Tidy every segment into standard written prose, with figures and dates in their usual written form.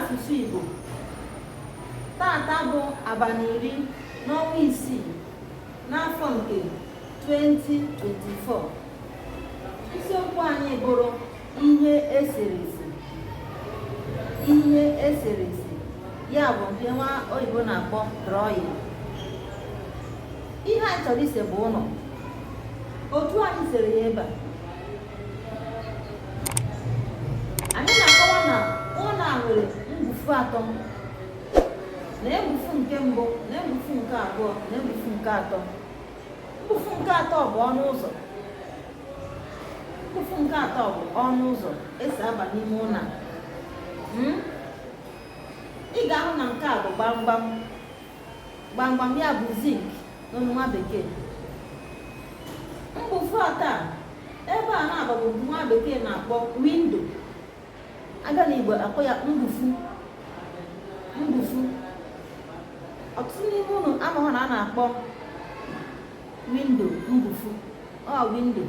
n'asụsụ Igbo. Tata bụ abalị 10 n'ọnwa isii n'afọ nke 2024. Isiokwu anyị bụrụ ihe eserese. Ihe eserese, ya bụ nke nwa oyibo na-akpọ drawing. Ihe anyị chọrọ ise bụ ụlọ. Otu anyị sere ya ebe a. Anyị na-akọwa na ụlọ a nwere mgbufu atọ. Na egbufu nke mbụ, na egbufu nke abụọ, na egbufu nke atọ. Mgbufu nke atọ bụ ọnụ ụzọ. Mgbufu nke atọ bụ ọnụ ụzọ esi aba n'ime ụlọ. Ị ga-ahụ na nke a bụ gbamgbam. Gbamgbam ya bụ zinc n'ọnụ nwa bekee. Mgbufu atọ a, ebe a na-abụ nwa bekee na-akpọ window. Aga n'Igbo akpọ ya mgbufu. Mgbufu. Ọtụtụ n'ime unu amaghị na a na-akpọ window mgbufu. Ọ window.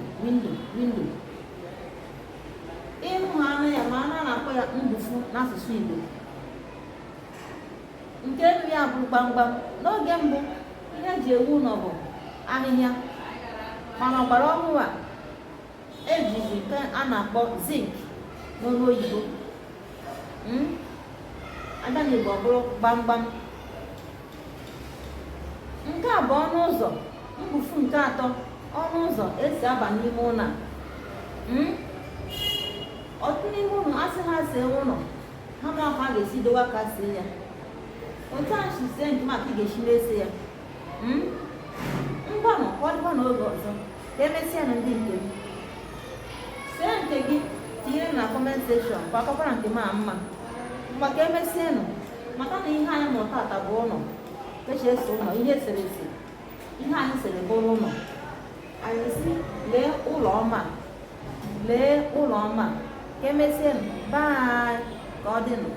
Ịhụ ha anya ya ma a na-akpọ ya mgbufu n'asụsụ Igbo. Nke elu ya bụ gbamgbam. N'oge mbụ, ihe eji ewu ụlọ bụ ahịhịa. Mana ọgbara ọhụrụ a, ejizi nke a na-akpọ zinc n'olu oyibo. Aga n'Igbo bụrụ gbamgbam. Nke a bụ ọnụ ụzọ. Mgbufu nke atọ, ọnụ ụzọ esi aba n'ime ụlọ. Ọtụtụ n'ime ụlọ asị ha see ụlọ, ha ma ha ga-esi dowe aka see ya. Otu a si see nke maka ị ga-esi na-ese ya. Ngwanụ ka ọ dịkwa n'oge ọzọ ka emesịa na ndị nke m. See nke gị tinyere na comment section ka akọkwara nke m a mma. Maka emesịanụ, maka na ihe anyị mụrụ tata bụ ụlọ. Eji ese ụlọ, ihe eserese. Ihe anyị sere bụrụ ụlọ. Anyị si lee ụlọ ọma. Lee ụlọ ọma. Ka emesịanụ, bye ka ọ dịnụ.